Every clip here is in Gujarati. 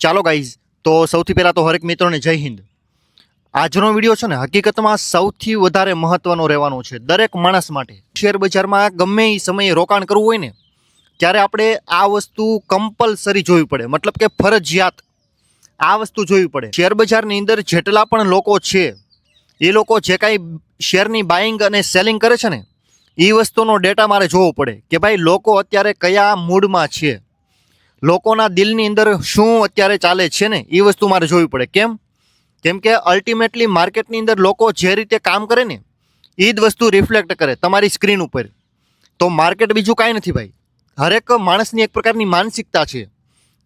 ચાલો ગાઈઝ, તો સૌથી પહેલાં તો હરેક મિત્રોને જય હિન્દ. આજનો વિડીયો છે ને હકીકતમાં સૌથી વધારે મહત્વનો રહેવાનો છે દરેક માણસ માટે. શેર બજારમાં ગમે એ સમયે રોકાણ કરવું હોય ને ત્યારે આપણે આ વસ્તુ કમ્પલસરી જોવી પડે, મતલબ કે ફરજિયાત આ વસ્તુ જોવી પડે. શેર બજારની અંદર જેટલા પણ લોકો છે એ લોકો જે કાંઈ શેરની બાઇંગ અને સેલિંગ કરે છે ને એ વસ્તુનો ડેટા મારે જોવો પડે કે ભાઈ લોકો અત્યારે કયા મૂડમાં છે, લોકોના દિલની અંદર શું અત્યારે ચાલે છે ને એ વસ્તુ મારે જોવી પડે. કેમ કે અલ્ટિમેટલી માર્કેટની અંદર લોકો જે રીતે કામ કરે ને એ જ વસ્તુ રિફ્લેક્ટ કરે તમારી સ્ક્રીન ઉપર. તો માર્કેટ બીજું કાંઈ નથી ભાઈ, હરેક માણસની એક પ્રકારની માનસિકતા છે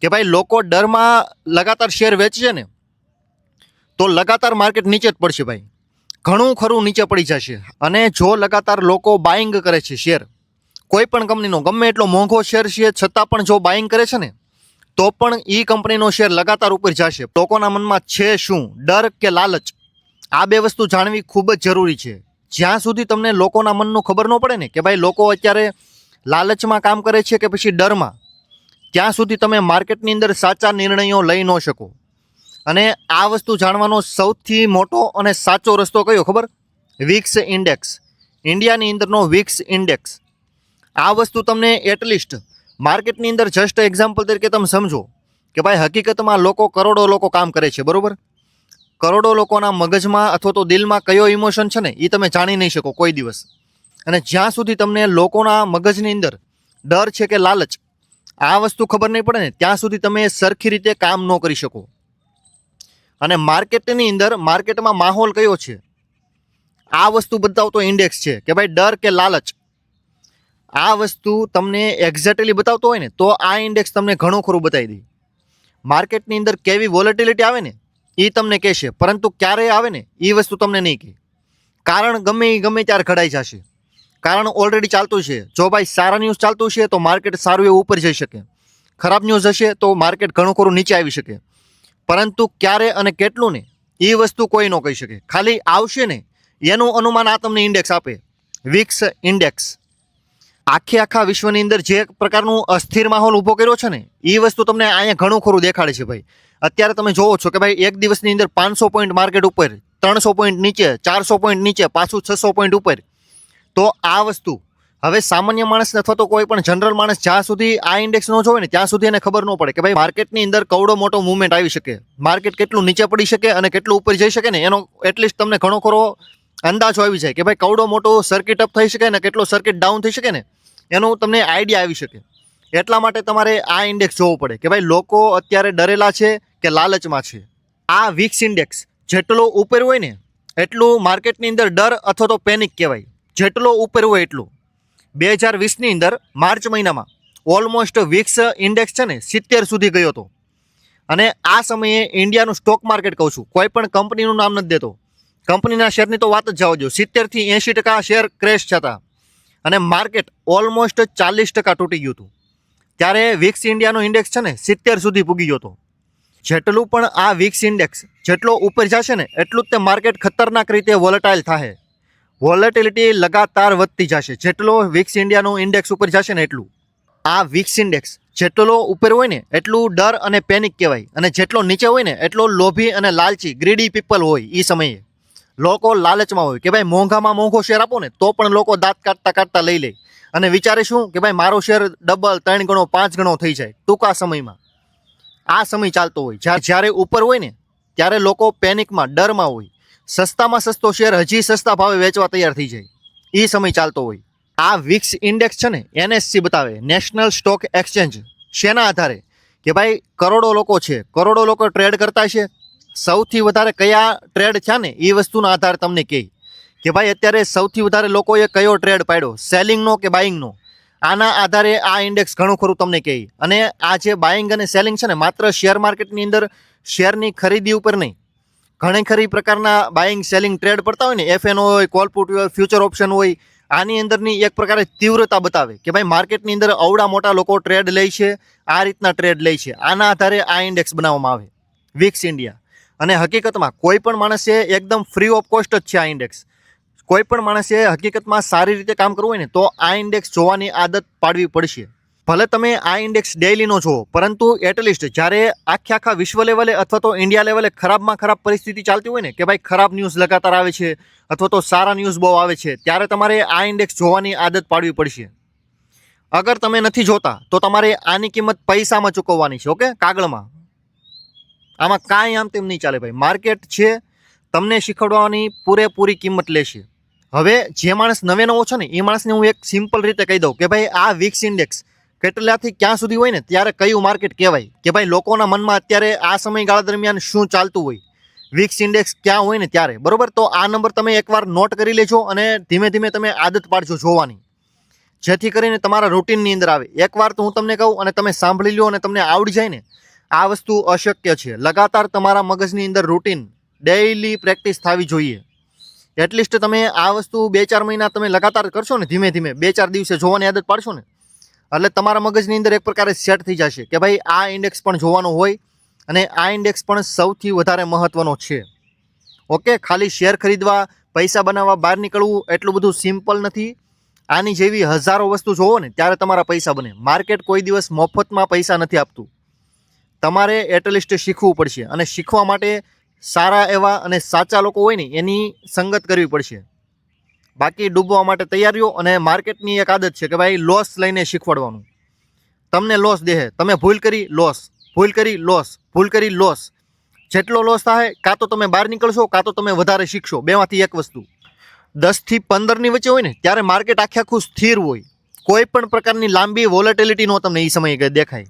કે ભાઈ લોકો ડરમાં લગાતાર શેર વેચશે ને તો લગાતાર માર્કેટ નીચે જ પડશે ભાઈ, ઘણું ખરું નીચે પડી જશે. અને જો લગાતાર લોકો બાઇંગ કરે છે શેર, કોઈ પણ કંપનીનો ગમે એટલો મોંઘો શેર છે છતાં પણ જો બાઇંગ કરે છે ને તો પણ એ કંપનીનો શેર લગાતાર ઉપર જશે. લોકોના મનમાં છે શું, ડર કે લાલચ? આ બે વસ્તુ જાણવી ખૂબ જ જરૂરી છે. જ્યાં સુધી તમને લોકોના મનનું ખબર ન પડે ને કે ભાઈ લોકો અત્યારે લાલચમાં કામ કરે છે કે પછી ડરમાં, ત્યાં સુધી તમે માર્કેટની અંદર સાચા નિર્ણયો લઈ ન શકો. અને આ વસ્તુ જાણવાનો સૌથી મોટો અને સાચો રસ્તો કયો ખબર? વિક્સ ઇન્ડેક્સ, ઇન્ડિયાની અંદરનો વિક્સ ઇન્ડેક્સ. આ વસ્તુ તમને એટલીસ્ટ માર્કેટની અંદર જસ્ટ એક્ઝામ્પલ તરીકે તમે સમજો કે ભાઈ હકીકતમાં લોકો કરોડો લોકો કામ કરે છે, બરોબર? કરોડો લોકોના મગજમાં અથવા તો દિલમાં કયો ઇમોશન છે ને એ તમે જાણી નહીં શકો કોઈ દિવસ. અને જ્યાં સુધી તમને લોકોના મગજની અંદર ડર છે કે લાલચ આ વસ્તુ ખબર નહીં પડે ને ત્યાં સુધી તમે સરખી રીતે કામ ન કરી શકો. અને માર્કેટની અંદર માર્કેટમાં માહોલ કયો છે આ વસ્તુ બતાવતો ઇન્ડેક્સ છે કે ભાઈ ડર કે લાલચ. આ વસ્તુ તમને એક્ઝેક્ટલી બતાવતો હોય ને તો આ ઇન્ડેક્સ તમને ઘણું ખરું બતાવી દે. માર્કેટની અંદર કેવી વોલેટિલિટી આવે ને એ તમને કહેશે, પરંતુ ક્યારે આવે ને એ વસ્તુ તમને નહીં કહે. કારણ ગમે ત્યારે ઘડાઈ જશે, કારણ ઓલરેડી ચાલતું છે. જો ભાઈ સારા ન્યૂઝ ચાલતું છે તો માર્કેટ સારું એવું ઉપર જઈ શકે, ખરાબ ન્યૂઝ હશે તો માર્કેટ ઘણું ખરું નીચે આવી શકે. પરંતુ ક્યારે અને કેટલું ને એ વસ્તુ કોઈ ન કહી શકે. ખાલી આવશે ને એનું અનુમાન આ તમને ઇન્ડેક્સ આપે, વિક્સ ઇન્ડેક્સ. આખા વિશ્વની અંદર જે પ્રકારનું અસ્થિર માહોલ ઊભો કર્યો છે ને એ વસ્તુ તમને અહીંયા ઘણું ખરું દેખાડે છે ભાઈ. અત્યારે તમે જોવો છો કે ભાઈ એક દિવસની અંદર 500 પોઈન્ટ માર્કેટ ઉપર, 300 પોઈન્ટ નીચે, 400 પોઈન્ટ નીચે, પાછું 600 પોઈન્ટ ઉપર. તો આ વસ્તુ હવે સામાન્ય માણસને અથવા તો કોઈ પણ જનરલ માણસ જ્યાં સુધી આ ઇન્ડેક્સ ન જોવે ને ત્યાં સુધી એને ખબર ન પડે કે ભાઈ માર્કેટની અંદર કવડો મોટો મૂવમેન્ટ આવી શકે, માર્કેટ કેટલું નીચે પડી શકે અને કેટલું ઉપર જઈ શકે ને એનો એટલીસ્ટ તમને ઘણો ખરો અંદાજો આવી જાય કે ભાઈ કવડો મોટો સર્કિટ અપ થઈ શકે ને કેટલો સર્કિટ ડાઉન થઈ શકે ને એનું તમને આઈડિયા આવી શકે. એટલા માટે તમારે આ ઇન્ડેક્સ જોવો પડે કે ભાઈ લોકો અત્યારે ડરેલા છે કે લાલચમાં છે. આ વિક્સ ઇન્ડેક્સ જેટલો ઉપર હોય ને એટલું માર્કેટની અંદર ડર અથવા તો પેનિક કહેવાય, જેટલો ઉપર હોય એટલું. 2020ની અંદર માર્ચ મહિનામાં ઓલમોસ્ટ વિક્સ ઇન્ડેક્સ છે ને 70 સુધી ગયો હતો. અને આ સમયે ઇન્ડિયાનું સ્ટોક માર્કેટ કહું છું, કોઈ પણ કંપનીનું નામ નથી દેતો, કંપનીના શેરની તો વાત જ જવા દો, 70 થી 80% શેર ક્રેશ થતા અને માર્કેટ ઓલમોસ્ટ 40% તૂટી ગયું હતું. ત્યારે વિક્સ ઇન્ડિયાનો ઇન્ડેક્સ છે ને 70 સુધી પૂગી ગયો હતો. જેટલું પણ આ વિક્સ ઇન્ડેક્સ જેટલો ઉપર જશે ને એટલું જ તે માર્કેટ ખતરનાક રીતે વોલેટાઇલ થાય, વોલેટિલિટી લગાતાર વધતી જશે. જેટલો વિક્સ ઇન્ડિયાનો ઇન્ડેક્સ ઉપર જશે ને એટલું આ વિક્સ ઇન્ડેક્સ જેટલો ઉપર હોય ને એટલું ડર અને પેનિક કહેવાય, અને જેટલો નીચે હોય ને એટલો લોભી અને લાલચી ગ્રીડી પીપલ હોય. એ સમયે લોકો લાલચમાં હોય કે ભાઈ મોંઘામાં મોંઘો શેર આપો ને તો પણ લોકો દાંત કાઢતા લઈ લે અને વિચારે શું કે ભાઈ મારો શેર ડબલ 3 ગણો 5 ગણો થઈ જાય ટૂંકા સમયમાં. આ સમય ચાલતો હોય. જ્યારે ઉપર હોય ને ત્યારે લોકો પેનિકમાં, ડરમાં હોય, સસ્તામાં સસ્તો શેર હજી સસ્તા ભાવે વેચવા તૈયાર થઈ જાય, એ સમય ચાલતો હોય. આ વિક્સ ઇન્ડેક્સ છે ને NSE બતાવે, નેશનલ સ્ટોક એક્સચેન્જ. શેના આધારે? કે ભાઈ કરોડો લોકો છે, કરોડો લોકો ટ્રેડ કરતા છે, સૌથી વધારે કયા ટ્રેડ થયા ને એ વસ્તુના આધારે તમને કહે કે ભાઈ અત્યારે સૌથી વધારે લોકોએ કયો ટ્રેડ પાડ્યો, સેલિંગનો કે બાઇંગનો. આના આધારે આ ઇન્ડેક્સ ઘણું ખરું તમને કહે. અને આ જે બાઇંગ અને સેલિંગ છે ને માત્ર શેર માર્કેટની અંદર શેરની ખરીદી ઉપર નહીં, ઘણી ખરી પ્રકારના બાઇંગ સેલિંગ ટ્રેડ પડતા હોય ને, FN હોય, કોલ પુટ હોય, ફ્યુચર ઓપ્શન હોય, આની અંદરની એક પ્રકારે તીવ્રતા બતાવે કે ભાઈ માર્કેટની અંદર અવડા મોટા લોકો ટ્રેડ લે છે, આ રીતના ટ્રેડ લે છે. આના આધારે આ ઇન્ડેક્સ બનાવવામાં આવે, વિક્સ ઇન્ડિયા. અને હકીકતમાં કોઈ પણ માણસે એકદમ ફ્રી ઓફ કોસ્ટ જ છે આ ઇન્ડેક્સ. કોઈ પણ માણસે હકીકતમાં સારી રીતે કામ કરવું હોય ને તો આ ઇન્ડેક્સ જોવાની આદત પાડવી પડશે. ભલે તમે આ ઇન્ડેક્સ ડેઇલીનો જુઓ, પરંતુ એટલીસ્ટ જ્યારે આખા વિશ્વ લેવલે અથવા તો ઇન્ડિયા લેવલે ખરાબમાં ખરાબ પરિસ્થિતિ ચાલતી હોય ને કે ભાઈ ખરાબ ન્યૂઝ લગાતાર આવે છે અથવા તો સારા ન્યૂઝ બહુ આવે છે, ત્યારે તમારે આ ઇન્ડેક્સ જોવાની આદત પાડવી પડશે. અગર તમે નથી જોતા તો તમારે આની કિંમત પૈસામાં ચૂકવવાની છે. ઓકે, કાગળમાં. આમાં કાંઈ આમ તેમ નહીં ચાલે ભાઈ. માર્કેટ છે તમને શીખવાડવાની પૂરેપૂરી કિંમત લેશે. હવે જે માણસ નવો છે ને એ માણસને હું એક સિમ્પલ રીતે કહી દઉં કે ભાઈ આ વિક્સ ઇન્ડેક્સ કેટલાથી ક્યાં સુધી હોય ને ત્યારે કયું માર્કેટ કહેવાય, કે ભાઈ લોકોના મનમાં અત્યારે આ સમયગાળા દરમિયાન શું ચાલતું હોય, વિક્સ ઇન્ડેક્સ ક્યાં હોય ને ત્યારે, બરોબર. તો આ નંબર તમે એકવાર નોટ કરી લેજો અને ધીમે ધીમે તમે આદત પાડજો જોવાની, જેથી કરીને તમારા રૂટીનની અંદર આવે. એકવાર તો હું તમને કહું અને તમે સાંભળી લો અને તમને આવડી જાય ને, આ વસ્તુ અશક્ય છે. લગાતાર તમારા મગજની અંદર રૂટીન ડેઇલી પ્રેક્ટિસ થવી જોઈએ. એટલીસ્ટ તમે આ વસ્તુ 2-4 મહિના તમે લગાતાર કરશો ને, ધીમે ધીમે 2-4 દિવસે જોવાની આદત પાડશો ને, એટલે તમારા મગજની અંદર એક પ્રકારે સેટ થઈ જશે કે ભાઈ આ ઇન્ડેક્સ પણ જોવાનો હોય અને આ ઇન્ડેક્સ પણ સૌથી વધારે મહત્ત્વનો છે. ઓકે, ખાલી શેર ખરીદવા, પૈસા બનાવવા, બહાર નીકળવું એટલું બધું સિમ્પલ નથી. આની જેવી હજારો વસ્તુ જોવો ને ત્યારે તમારા પૈસા બને. માર્કેટ કોઈ દિવસ મફતમાં પૈસા નથી આપતું. તમારે એટલીસ્ટ શીખવું પડશે અને શીખવા માટે સારા એવા અને સાચા લોકો હોય ને એની સંગત કરવી પડશે. બાકી ડૂબવા માટે તૈયારીઓ. અને માર્કેટની એક આદત છે કે ભાઈ લોસ લઈને શીખવાડવાનું. તમને લોસ દેહે, તમે ભૂલ કરી લોસ, ભૂલ કરી લોસ, ભૂલ કરી લોસ. જેટલો લોસ થાય કાં તો તમે બહાર નીકળશો કાં તો તમે વધારે શીખશો, બેમાંથી એક વસ્તુ. 10 થી 15ની વચ્ચે હોય ને ત્યારે માર્કેટ આખું સ્થિર હોય, કોઈ પણ પ્રકારની લાંબી વોલેટિલિટી નો તમને એ સમયે દેખાય.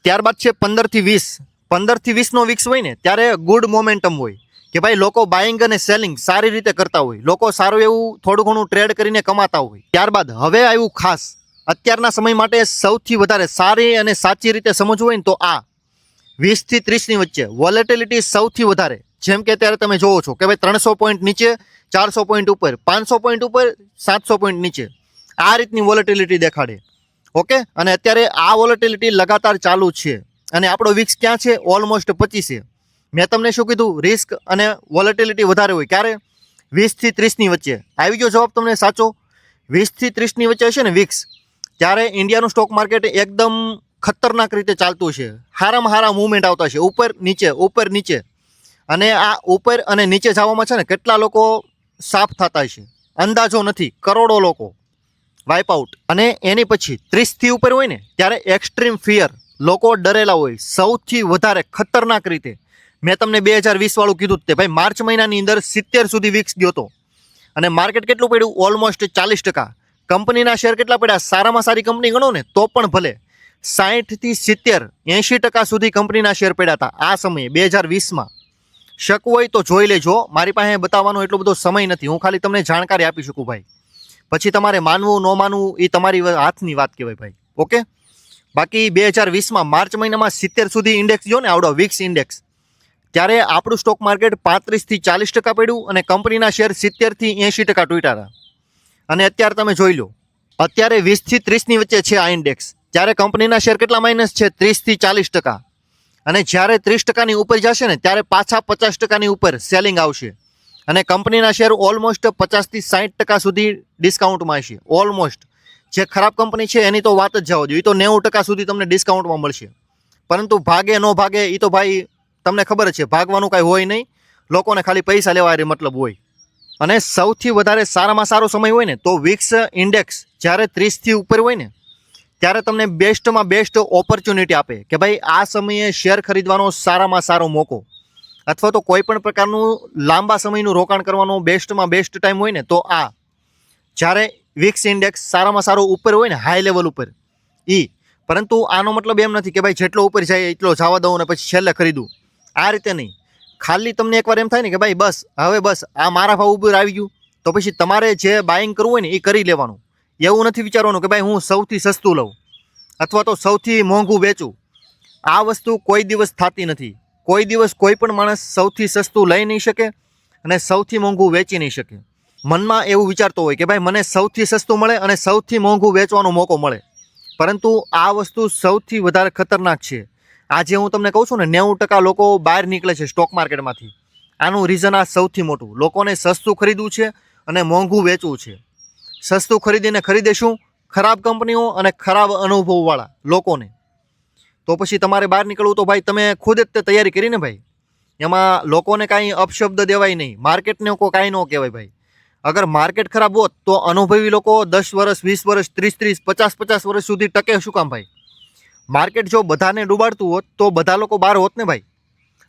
ત્યારબાદ છે 15 થી 20. 15 થી 20નો વિક્સ હોય ને ત્યારે ગુડ મોમેન્ટમ હોય કે ભાઈ લોકો બાઇંગ અને સેલિંગ સારી રીતે કરતા હોય, લોકો સારું એવું થોડું ઘણું ટ્રેડ કરીને કમાતા હોય. ત્યારબાદ હવે આવ્યું ખાસ અત્યારના સમય માટે સૌથી વધારે સારી અને સાચી રીતે સમજવું હોય ને તો આ 20 થી 30ની વચ્ચે વોલેટિલિટી સૌથી વધારે. જેમ કે અત્યારે તમે જોવો છો કે ભાઈ 300 પોઈન્ટ નીચે, 400 પોઈન્ટ ઉપર, 500 પોઈન્ટ ઉપર, 700 પોઈન્ટ નીચે, આ રીતની વોલેટિલિટી દેખાડે. ઓકે, અને અત્યારે આ વોલેટિલિટી લગાતાર ચાલુ છે અને આપણો વિક્સ ક્યાં છે? ઓલમોસ્ટ 25 છે. મેં તમને શું કીધું? રિસ્ક અને વોલેટિલિટી વધારે હોય ક્યારે? 20 થી 30ની વચ્ચે. આવી ગયો જવાબ તમને સાચો. 20 થી 30ની વચ્ચે હશે ને વિક્સ, ત્યારે ઇન્ડિયાનું સ્ટોક માર્કેટ એકદમ ખતરનાક રીતે ચાલતું છે. હારામાં હારા મૂવમેન્ટ આવતા છે, ઉપર નીચે, ઉપર નીચે. અને આ ઉપર અને નીચે જવામાં છે ને કેટલા લોકો સાફ થતા છે અંદાજો નથી, કરોડો લોકો વાઇપ આઉટ. અને એની પછી 30થી ઉપર હોય ને ત્યારે એક્સ્ટ્રીમ ફિયર, લોકો ડરેલા હોય સૌથી વધારે ખતરનાક રીતે. મેં તમને 2020 વાળું કીધું તે ભાઈ, માર્ચ મહિનાની અંદર 70 સુધી વિક્સ ગયો હતો અને માર્કેટ કેટલું પડ્યું? ઓલમોસ્ટ 40%. કંપનીના શેર કેટલા પડ્યા? સારામાં સારી કંપની ગણો ને તો પણ ભલે 60 થી 70, 80% સુધી કંપનીના શેર પડ્યા હતા આ સમયે 2020માં. શકવું હોય તો જોઈ લેજો, મારી પાસે બતાવવાનો એટલો બધો સમય નથી, હું ખાલી તમને જાણકારી આપી શકું ભાઈ. પછી તમારે માનવું ન માનવું એ તમારી હાથની વાત કહેવાય ભાઈ. ઓકે, બાકી 2020માં માર્ચ મહિનામાં 70 સુધી ઇન્ડેક્સ જો ને આવડો વિક્સ ઇન્ડેક્સ, ત્યારે આપણું સ્ટોક માર્કેટ 35 થી 40% પડ્યું અને કંપનીના શેર 70 થી 80% તૂટ્યા હતા. અને અત્યારે તમે જોઈ લો, અત્યારે 20 થી 30ની વચ્ચે છે આ ઇન્ડેક્સ, ત્યારે કંપનીના શેર કેટલા માઇનસ છે? 30 થી 40%. અને જ્યારે 30%ની ઉપર જશે ને ત્યારે પાછા 50%ની ઉપર સેલિંગ આવશે અને કંપનીના શેર ઓલમોસ્ટ 50 થી 60% સુધી ડિસ્કાઉન્ટમાં હશે. ઓલમોસ્ટ જે ખરાબ કંપની છે એની તો વાત જ જવા દો, એ તો 90% સુધી તમને ડિસ્કાઉન્ટમાં મળશે. પરંતુ ભાગે ન ભાગે એ તો ભાઈ તમને ખબર છે, ભાગવાનું કાંઈ હોય નહીં, લોકોને ખાલી પૈસા લેવા એ મતલબ હોય. અને સૌથી વધારે સારામાં સારો સમય હોય ને તો વિક્સ ઇન્ડેક્સ જ્યારે 30થી ઉપર હોય ને ત્યારે તમને બેસ્ટમાં બેસ્ટ ઓપોર્ચ્યુનિટી આપે કે ભાઈ આ સમયે શેર ખરીદવાનો સારામાં સારો મોકો, અથવા તો કોઈ પણ પ્રકારનું લાંબા સમયનું રોકાણ કરવાનો બેસ્ટમાં બેસ્ટ ટાઈમ હોય ને તો આ. જ્યારે વિક્સ ઇન્ડેક્સ સારામાં સારો ઉપર હોય ને હાઈ લેવલ ઉપર એ. પરંતુ આનો મતલબ એમ નથી કે ભાઈ જેટલો ઉપર જાય એટલો જવા દઉં ને પછી છેલ્લે ખરીદું, આ રીતે નહીં. ખાલી તમને એકવાર એમ થાય ને કે ભાઈ બસ હવે બસ આ મારા ભાવ ઉપર આવી ગયું તો પછી તમારે જે બાઇંગ કરવું હોય ને એ કરી લેવાનું. એવું નથી વિચારવાનું કે ભાઈ હું સૌથી સસ્તું લઉં અથવા તો સૌથી મોંઘું વેચું. આ વસ્તુ કોઈ દિવસ થતી નથી. કોઈ દિવસ કોઈ પણ માણસ સૌથી સસ્તું લઈ નહીં શકે અને સૌથી મોંઘું વેચી નહીં શકે. મનમાં એવું વિચારતો હોય કે ભાઈ મને સૌથી સસ્તું મળે અને સૌથી મોંઘું વેચવાનો મોકો મળે, પરંતુ આ વસ્તુ સૌથી વધારે ખતરનાક છે. આજે હું તમને કહું છું ને 90% લોકો બહાર નીકળે છે સ્ટોક માર્કેટમાંથી. આનું રીઝન આ સૌથી મોટું, લોકોને સસ્તું ખરીદવું છે અને મોંઘું વેચવું છે. સસ્તું ખરીદીને ખરીદેશું ખરાબ કંપનીઓ અને ખરાબ અનુભવવાળા લોકોને, તો પછી તમારે બહાર નીકળવું તો ભાઈ તમે ખુદ જ તે તૈયારી કરીને ભાઈ. એમાં લોકોને કાંઈ અપશબ્દ દેવાય નહીં, માર્કેટને કાંઈ ન કહેવાય ભાઈ. અગર માર્કેટ ખરાબ હોત તો અનુભવી લોકો 10 વર્ષ 20 વર્ષ 30 50 વર્ષ સુધી ટકે શું કામ ભાઈ? માર્કેટ જો બધાને ડૂબાડતું હોત તો બધા લોકો બહાર હોત ને ભાઈ.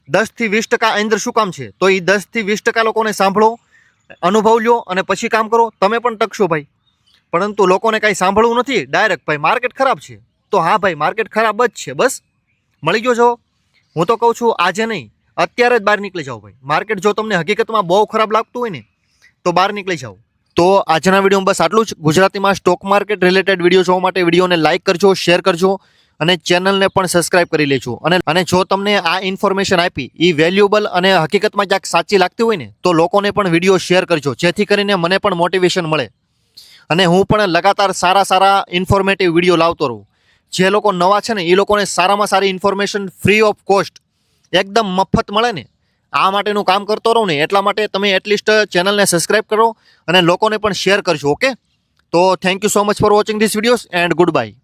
10 થી 20% અંદર શું કામ છે? તો એ 10 થી 20% લોકોને સાંભળો, અનુભવ લ્યો અને પછી કામ કરો, તમે પણ ટકશો ભાઈ. પરંતુ લોકોને કાંઈ સાંભળવું નથી, ડાયરેક્ટ ભાઈ માર્કેટ ખરાબ છે તો હા ભાઈ માર્કેટ ખરાબ જ છે, બસ મળી ગયો છો. હું તો કહું છું આજે નહીં, અત્યારે જ બહાર નીકળી જાઓ ભાઈ. માર્કેટ જો તમને હકીકતમાં બહુ ખરાબ લાગતું હોય ને તો બહાર નીકળી જાઓ. તો આજના વિડીયોમાં બસ આટલું જ. ગુજરાતીમાં સ્ટોક માર્કેટ રિલેટેડ વિડીયો જોવા માટે વિડીયોને લાઇક કરજો, શેર કરજો અને ચેનલને પણ સબસ્ક્રાઇબ કરી લેજો. અને જો તમને આ ઇન્ફોર્મેશન આપી એ વેલ્યુએબલ અને હકીકતમાં ક્યાંક સાચી લાગતી હોય ને તો લોકોને પણ વિડીયો શેર કરજો, જેથી કરીને મને પણ મોટિવેશન મળે અને હું પણ લગાતાર સારા ઇન્ફોર્મેટિવ વિડીયો લાવતો રહું. જે લોકો નવા છે ને એ લોકોને સારામાં સારી ઇન્ફોર્મેશન ફ્રી ઓફ કોસ્ટ એકદમ મફત મળે ને, આ માટેનું કામ કરતો રહું ને એટલા માટે તમે એટલીસ્ટ ચેનલને સબસ્ક્રાઇબ કરો અને લોકોને પણ શેર કરજો. ઓકે, તો thank you so much for watching this videos and good bye.